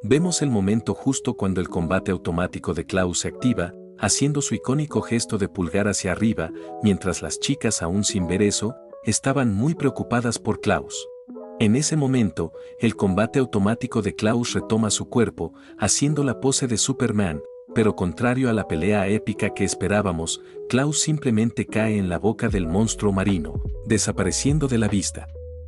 Vemos el momento justo cuando el combate automático de Klaus se activa, haciendo su icónico gesto de pulgar hacia arriba, mientras las chicas, aún sin ver eso, estaban muy preocupadas por Klaus. En ese momento, el combate automático de Klaus retoma su cuerpo, haciendo la pose de Superman, pero contrario a la pelea épica que esperábamos, Klaus simplemente cae en la boca del monstruo marino, desapareciendo de la vista.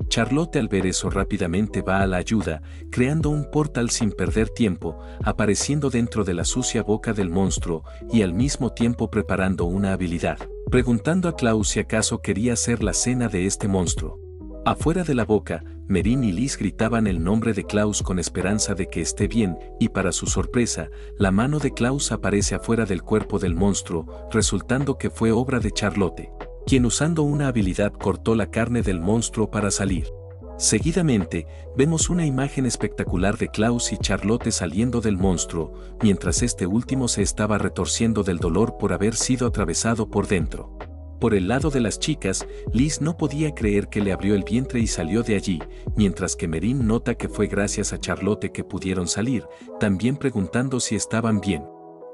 Charlotte al ver eso rápidamente va a la ayuda, creando un portal sin perder tiempo, apareciendo dentro de la sucia boca del monstruo y al mismo tiempo preparando una habilidad, preguntando a Klaus si acaso quería ser la cena de este monstruo. Afuera de la boca, Merin y Liz gritaban el nombre de Klaus con esperanza de que esté bien, y para su sorpresa, la mano de Klaus aparece afuera del cuerpo del monstruo, resultando que fue obra de Charlotte, quien usando una habilidad cortó la carne del monstruo para salir. Seguidamente, vemos una imagen espectacular de Klaus y Charlotte saliendo del monstruo, mientras este último se estaba retorciendo del dolor por haber sido atravesado por dentro. Por el lado de las chicas, Liz no podía creer que le abrió el vientre y salió de allí, mientras que Merin nota que fue gracias a Charlotte que pudieron salir, también preguntando si estaban bien.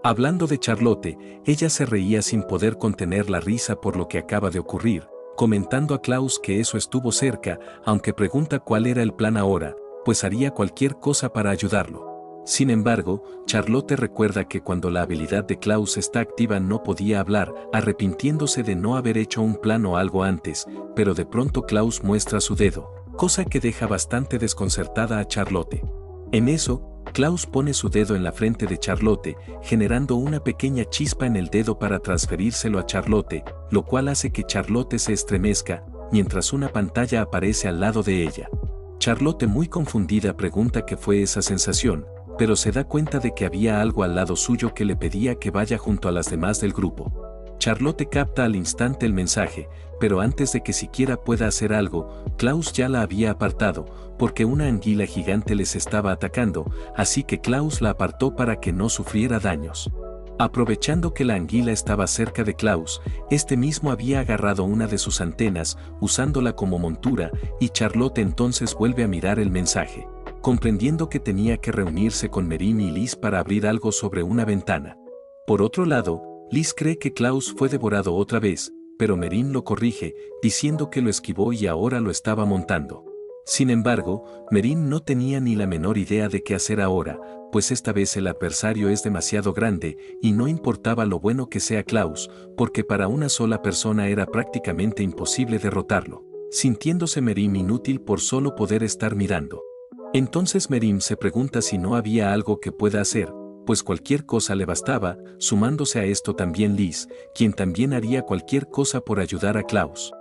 Hablando de Charlotte, ella se reía sin poder contener la risa por lo que acaba de ocurrir, comentando a Klaus que eso estuvo cerca, aunque pregunta cuál era el plan ahora, pues haría cualquier cosa para ayudarlo. Sin embargo, Charlotte recuerda que cuando la habilidad de Klaus está activa no podía hablar, arrepintiéndose de no haber hecho un plan o algo antes, pero de pronto Klaus muestra su dedo, cosa que deja bastante desconcertada a Charlotte. En eso, Klaus pone su dedo en la frente de Charlotte, generando una pequeña chispa en el dedo para transferírselo a Charlotte, lo cual hace que Charlotte se estremezca, mientras una pantalla aparece al lado de ella. Charlotte, muy confundida, pregunta qué fue esa sensación, pero se da cuenta de que había algo al lado suyo que le pedía que vaya junto a las demás del grupo. Charlotte capta al instante el mensaje, pero antes de que siquiera pueda hacer algo, Klaus ya la había apartado, porque una anguila gigante les estaba atacando, así que Klaus la apartó para que no sufriera daños. Aprovechando que la anguila estaba cerca de Klaus, este mismo había agarrado una de sus antenas, usándola como montura, y Charlotte entonces vuelve a mirar el mensaje, comprendiendo que tenía que reunirse con Merin y Liz para abrir algo sobre una ventana. Por otro lado, Liz cree que Klaus fue devorado otra vez, pero Merin lo corrige, diciendo que lo esquivó y ahora lo estaba montando. Sin embargo, Merin no tenía ni la menor idea de qué hacer ahora, pues esta vez el adversario es demasiado grande y no importaba lo bueno que sea Klaus, porque para una sola persona era prácticamente imposible derrotarlo, sintiéndose Merin inútil por solo poder estar mirando. Entonces Merin se pregunta si no había algo que pueda hacer, pues cualquier cosa le bastaba, sumándose a esto también Liz, quien también haría cualquier cosa por ayudar a Klaus.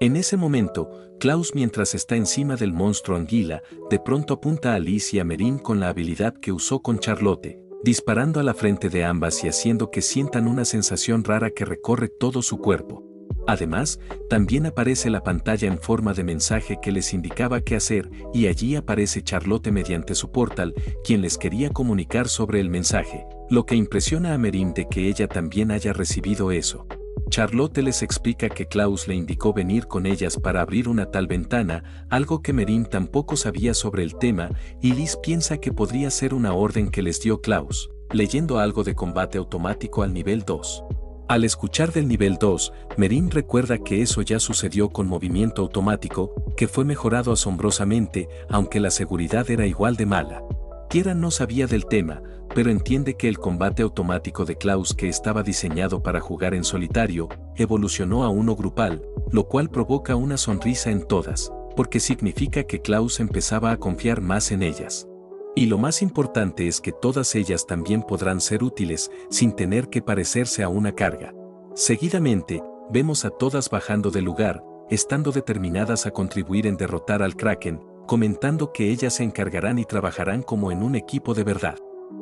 En ese momento, Klaus, mientras está encima del monstruo anguila, de pronto apunta a Liz y a Merin con la habilidad que usó con Charlotte, disparando a la frente de ambas y haciendo que sientan una sensación rara que recorre todo su cuerpo. Además, también aparece la pantalla en forma de mensaje que les indicaba qué hacer, y allí aparece Charlotte mediante su portal, quien les quería comunicar sobre el mensaje, lo que impresiona a Merin de que ella también haya recibido eso. Charlotte les explica que Klaus le indicó venir con ellas para abrir una tal ventana, algo que Merin tampoco sabía sobre el tema, y Liz piensa que podría ser una orden que les dio Klaus, leyendo algo de combate automático al nivel 2. Al escuchar del nivel 2, Merin recuerda que eso ya sucedió con movimiento automático, que fue mejorado asombrosamente, aunque la seguridad era igual de mala. Kira no sabía del tema, pero entiende que el combate automático de Klaus, que estaba diseñado para jugar en solitario, evolucionó a uno grupal, lo cual provoca una sonrisa en todas, porque significa que Klaus empezaba a confiar más en ellas. Y lo más importante es que todas ellas también podrán ser útiles sin tener que parecerse a una carga. Seguidamente, vemos a todas bajando del lugar, estando determinadas a contribuir en derrotar al Kraken, comentando que ellas se encargarán y trabajarán como en un equipo de verdad.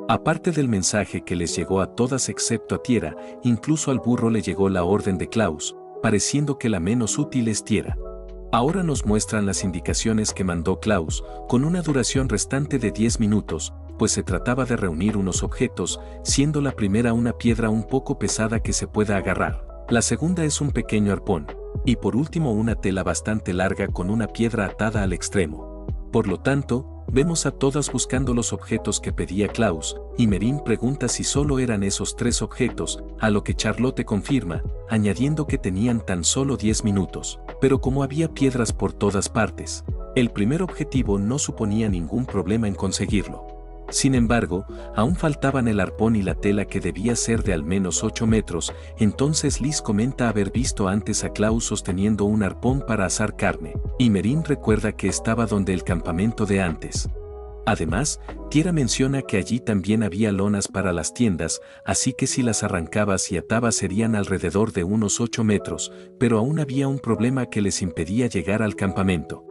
Aparte del mensaje que les llegó a todas excepto a Tiera, incluso al burro le llegó la orden de Klaus, pareciendo que la menos útil es Tiera. Ahora nos muestran las indicaciones que mandó Klaus, con una duración restante de 10 minutos, pues se trataba de reunir unos objetos, siendo la primera una piedra un poco pesada que se pueda agarrar, la segunda es un pequeño arpón, y por último una tela bastante larga con una piedra atada al extremo. Por lo tanto, Vemos a todas buscando los objetos que pedía Klaus, y Merín pregunta si solo eran esos 3 objetos, a lo que Charlotte confirma, añadiendo que tenían tan solo 10 minutos. Pero como había piedras por todas partes, el primer objetivo no suponía ningún problema en conseguirlo. Sin embargo, aún faltaban el arpón y la tela que debía ser de al menos 8 metros, entonces Liz comenta haber visto antes a Klaus sosteniendo un arpón para asar carne, y Merín recuerda que estaba donde el campamento de antes. Además, Tierra menciona que allí también había lonas para las tiendas, así que si las arrancabas y atabas serían alrededor de unos 8 metros, pero aún había un problema que les impedía llegar al campamento.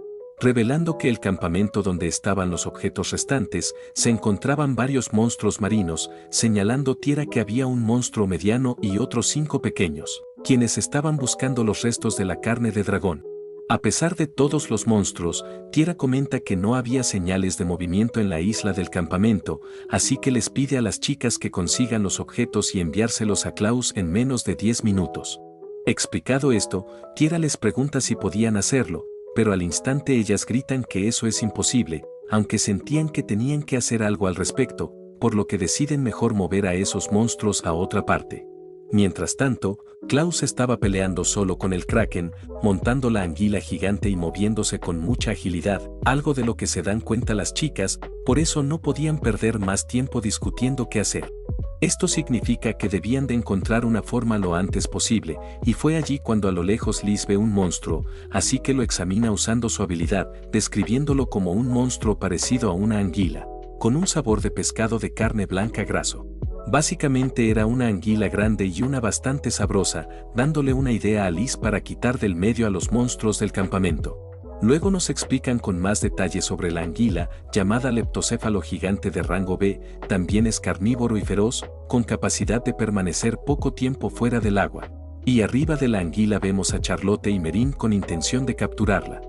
Revelando que el campamento donde estaban los objetos restantes, se encontraban varios monstruos marinos, señalando Tierra que había un monstruo mediano y otros 5 pequeños, quienes estaban buscando los restos de la carne de dragón. A pesar de todos los monstruos, Tierra comenta que no había señales de movimiento en la isla del campamento, así que les pide a las chicas que consigan los objetos y enviárselos a Klaus en menos de 10 minutos. Explicado esto, Tierra les pregunta si podían hacerlo, pero al instante ellas gritan que eso es imposible, aunque sentían que tenían que hacer algo al respecto, por lo que deciden mejor mover a esos monstruos a otra parte. Mientras tanto, Klaus estaba peleando solo con el Kraken, montando la anguila gigante y moviéndose con mucha agilidad, algo de lo que se dan cuenta las chicas, por eso no podían perder más tiempo discutiendo qué hacer. Esto significa que debían de encontrar una forma lo antes posible, y fue allí cuando a lo lejos Liz ve un monstruo, así que lo examina usando su habilidad, describiéndolo como un monstruo parecido a una anguila, con un sabor de pescado de carne blanca graso. Básicamente era una anguila grande y una bastante sabrosa, dándole una idea a Liz para quitar del medio a los monstruos del campamento. Luego nos explican con más detalle sobre la anguila, llamada leptocéfalo gigante de rango B, también es carnívoro y feroz, con capacidad de permanecer poco tiempo fuera del agua. Y arriba de la anguila vemos a Charlotte y Merín con intención de capturarla.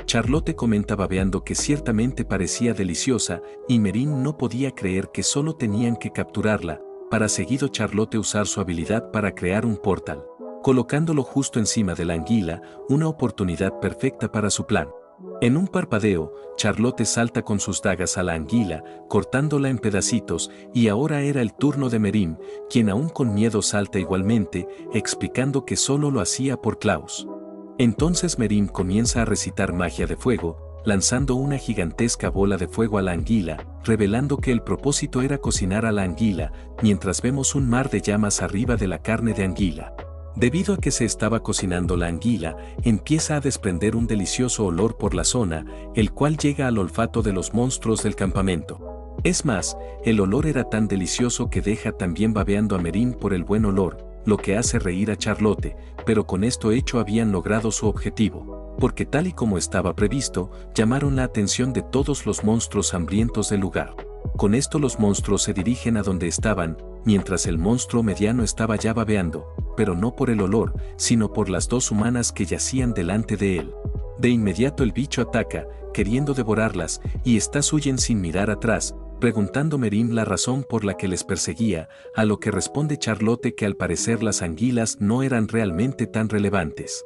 Charlotte comenta babeando que ciertamente parecía deliciosa, y Merín no podía creer que solo tenían que capturarla, para seguido Charlotte usar su habilidad para crear un portal, colocándolo justo encima de la anguila, una oportunidad perfecta para su plan. En un parpadeo, Charlotte salta con sus dagas a la anguila, cortándola en pedacitos, y ahora era el turno de Merín, quien aún con miedo salta igualmente, explicando que solo lo hacía por Klaus. Entonces Merín comienza a recitar magia de fuego, lanzando una gigantesca bola de fuego a la anguila, revelando que el propósito era cocinar a la anguila, mientras vemos un mar de llamas arriba de la carne de anguila. Debido a que se estaba cocinando la anguila, empieza a desprender un delicioso olor por la zona, el cual llega al olfato de los monstruos del campamento. Es más, el olor era tan delicioso que deja también babeando a Merín por el buen olor, lo que hace reír a Charlotte, pero con esto hecho habían logrado su objetivo, porque tal y como estaba previsto, llamaron la atención de todos los monstruos hambrientos del lugar. Con esto los monstruos se dirigen a donde estaban, mientras el monstruo mediano estaba ya babeando, pero no por el olor, sino por las 2 humanas que yacían delante de él. De inmediato el bicho ataca, queriendo devorarlas, y estas huyen sin mirar atrás, preguntando Merín la razón por la que les perseguía, a lo que responde Charlotte que al parecer las anguilas no eran realmente tan relevantes.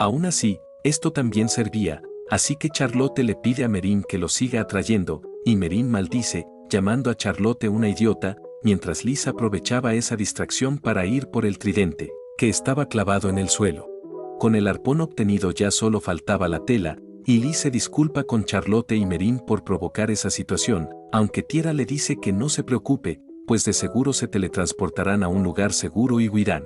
Aún así, esto también servía, así que Charlotte le pide a Merín que lo siga atrayendo, y Merín maldice, llamando a Charlotte una idiota, mientras Liz aprovechaba esa distracción para ir por el tridente, que estaba clavado en el suelo. Con el arpón obtenido ya solo faltaba la tela, y Liz se disculpa con Charlotte y Merín por provocar esa situación, aunque Tierra le dice que no se preocupe, pues de seguro se teletransportarán a un lugar seguro y huirán.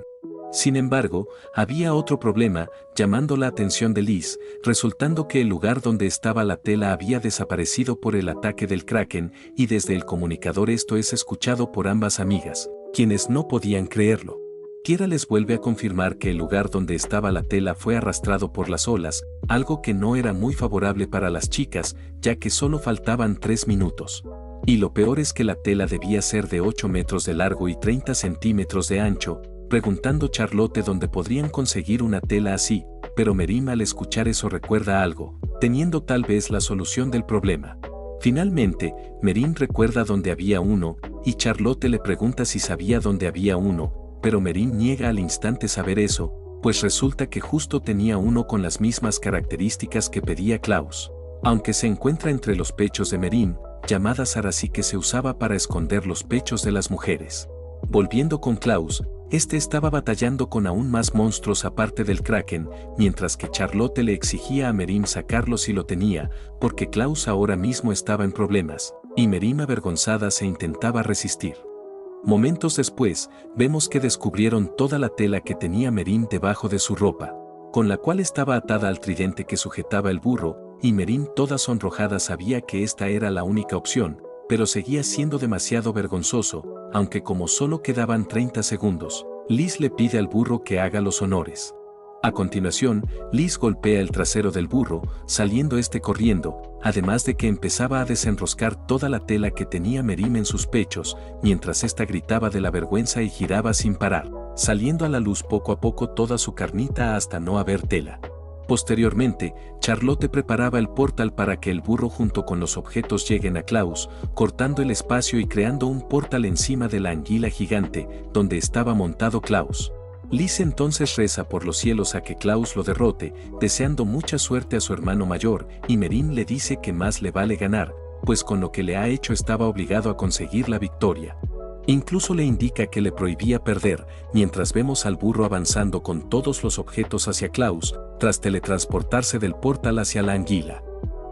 Sin embargo, había otro problema, llamando la atención de Liz, resultando que el lugar donde estaba la tela había desaparecido por el ataque del Kraken, y desde el comunicador esto es escuchado por ambas amigas, quienes no podían creerlo. Tierra les vuelve a confirmar que el lugar donde estaba la tela fue arrastrado por las olas, algo que no era muy favorable para las chicas, ya que solo faltaban 3 minutos. Y lo peor es que la tela debía ser de 8 metros de largo y 30 centímetros de ancho, preguntando Charlotte dónde podrían conseguir una tela así, pero Merín al escuchar eso recuerda algo, teniendo tal vez la solución del problema. Finalmente, Merín recuerda dónde había uno, y Charlotte le pregunta si sabía dónde había uno, pero Merín niega al instante saber eso, pues resulta que justo tenía uno con las mismas características que pedía Klaus. Aunque se encuentra entre los pechos de Merín, llamada Sarasi, que se usaba para esconder los pechos de las mujeres. Volviendo con Klaus, este estaba batallando con aún más monstruos aparte del Kraken, mientras que Charlotte le exigía a Merim sacarlo si lo tenía, porque Klaus ahora mismo estaba en problemas, y Merim avergonzada se intentaba resistir. Momentos después, vemos que descubrieron toda la tela que tenía Merim debajo de su ropa, con la cual estaba atada al tridente que sujetaba el burro, y Merim, toda sonrojada, sabía que esta era la única opción, pero seguía siendo demasiado vergonzoso, aunque como solo quedaban 30 segundos, Liz le pide al burro que haga los honores. A continuación, Liz golpea el trasero del burro, saliendo este corriendo, además de que empezaba a desenroscar toda la tela que tenía Merim en sus pechos, mientras ésta gritaba de la vergüenza y giraba sin parar, saliendo a la luz poco a poco toda su carnita hasta no haber tela. Posteriormente, Charlotte preparaba el portal para que el burro junto con los objetos lleguen a Klaus, cortando el espacio y creando un portal encima de la anguila gigante, donde estaba montado Klaus. Liz entonces reza por los cielos a que Klaus lo derrote, deseando mucha suerte a su hermano mayor, y Merim le dice que más le vale ganar, pues con lo que le ha hecho estaba obligado a conseguir la victoria. Incluso le indica que le prohibía perder, mientras vemos al burro avanzando con todos los objetos hacia Klaus, tras teletransportarse del portal hacia la anguila.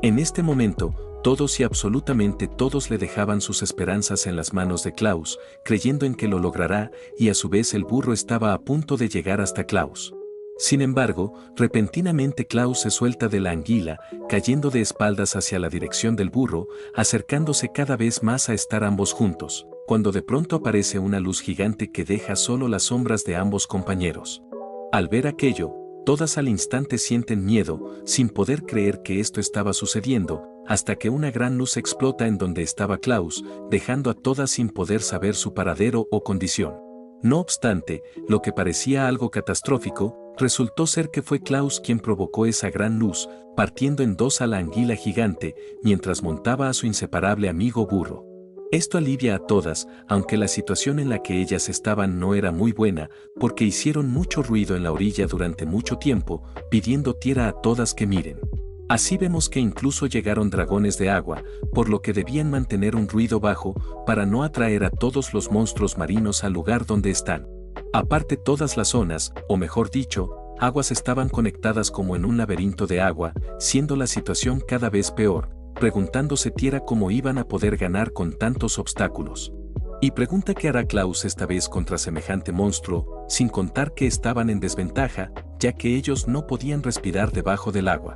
En este momento, todos y absolutamente todos le dejaban sus esperanzas en las manos de Klaus, creyendo en que lo logrará, y a su vez el burro estaba a punto de llegar hasta Klaus. Sin embargo, repentinamente Klaus se suelta de la anguila, cayendo de espaldas hacia la dirección del burro, acercándose cada vez más a estar ambos juntos, cuando de pronto aparece una luz gigante que deja solo las sombras de ambos compañeros. Al ver aquello, todas al instante sienten miedo, sin poder creer que esto estaba sucediendo, hasta que una gran luz explota en donde estaba Klaus, dejando a todas sin poder saber su paradero o condición. No obstante, lo que parecía algo catastrófico, resultó ser que fue Klaus quien provocó esa gran luz, partiendo en dos a la anguila gigante, mientras montaba a su inseparable amigo burro. Esto alivia a todas, aunque la situación en la que ellas estaban no era muy buena, porque hicieron mucho ruido en la orilla durante mucho tiempo, pidiendo tierra a todas que miren. Así vemos que incluso llegaron dragones de agua, por lo que debían mantener un ruido bajo, para no atraer a todos los monstruos marinos al lugar donde están. Aparte, todas las zonas, o mejor dicho, aguas estaban conectadas como en un laberinto de agua, siendo la situación cada vez peor, preguntándose Tierra cómo iban a poder ganar con tantos obstáculos. Y pregunta qué hará Klaus esta vez contra semejante monstruo, sin contar que estaban en desventaja, ya que ellos no podían respirar debajo del agua.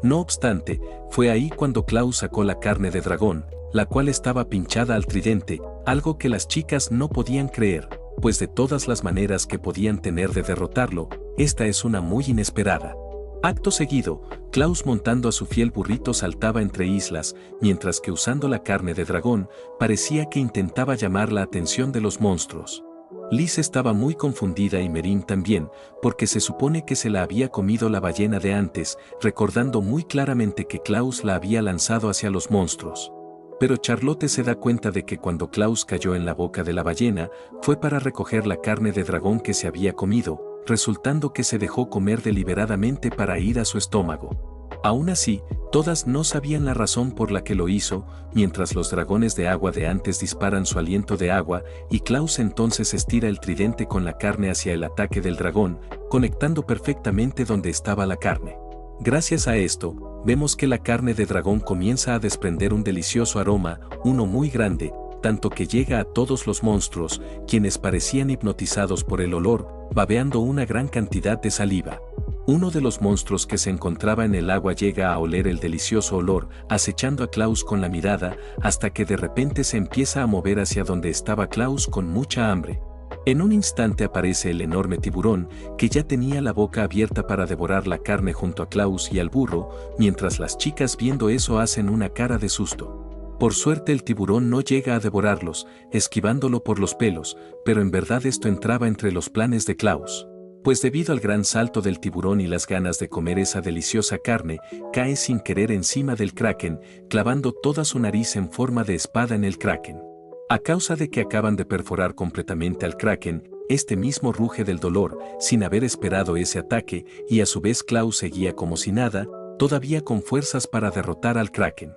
No obstante, fue ahí cuando Klaus sacó la carne de dragón, la cual estaba pinchada al tridente, algo que las chicas no podían creer, pues de todas las maneras que podían tener de derrotarlo, esta es una muy inesperada. Acto seguido, Klaus montando a su fiel burrito saltaba entre islas, mientras que usando la carne de dragón, parecía que intentaba llamar la atención de los monstruos. Liz estaba muy confundida y Merim también, porque se supone que se la había comido la ballena de antes, recordando muy claramente que Klaus la había lanzado hacia los monstruos. Pero Charlotte se da cuenta de que cuando Klaus cayó en la boca de la ballena, fue para recoger la carne de dragón que se había comido, resultando que se dejó comer deliberadamente para ir a su estómago. Aún así, todas no sabían la razón por la que lo hizo, mientras los dragones de agua de antes disparan su aliento de agua, y Klaus entonces estira el tridente con la carne hacia el ataque del dragón, conectando perfectamente donde estaba la carne. Gracias a esto, vemos que la carne de dragón comienza a desprender un delicioso aroma, uno muy grande, tanto que llega a todos los monstruos, quienes parecían hipnotizados por el olor, babeando una gran cantidad de saliva. Uno de los monstruos que se encontraba en el agua llega a oler el delicioso olor, acechando a Klaus con la mirada, hasta que de repente se empieza a mover hacia donde estaba Klaus con mucha hambre. En un instante aparece el enorme tiburón, que ya tenía la boca abierta para devorar la carne junto a Klaus y al burro, mientras las chicas viendo eso hacen una cara de susto. Por suerte el tiburón no llega a devorarlos, esquivándolo por los pelos, pero en verdad esto entraba entre los planes de Klaus. Pues debido al gran salto del tiburón y las ganas de comer esa deliciosa carne, cae sin querer encima del kraken, clavando toda su nariz en forma de espada en el kraken. A causa de que acaban de perforar completamente al kraken, este mismo ruge del dolor, sin haber esperado ese ataque, y a su vez Klaus seguía como si nada, todavía con fuerzas para derrotar al kraken.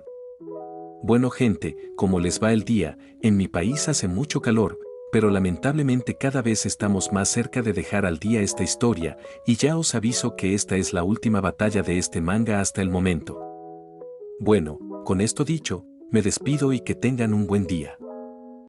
Bueno gente, ¿cómo les va el día? En mi país hace mucho calor, pero lamentablemente cada vez estamos más cerca de dejar al día esta historia, y ya os aviso que esta es la última batalla de este manga hasta el momento. Bueno, con esto dicho, me despido y que tengan un buen día.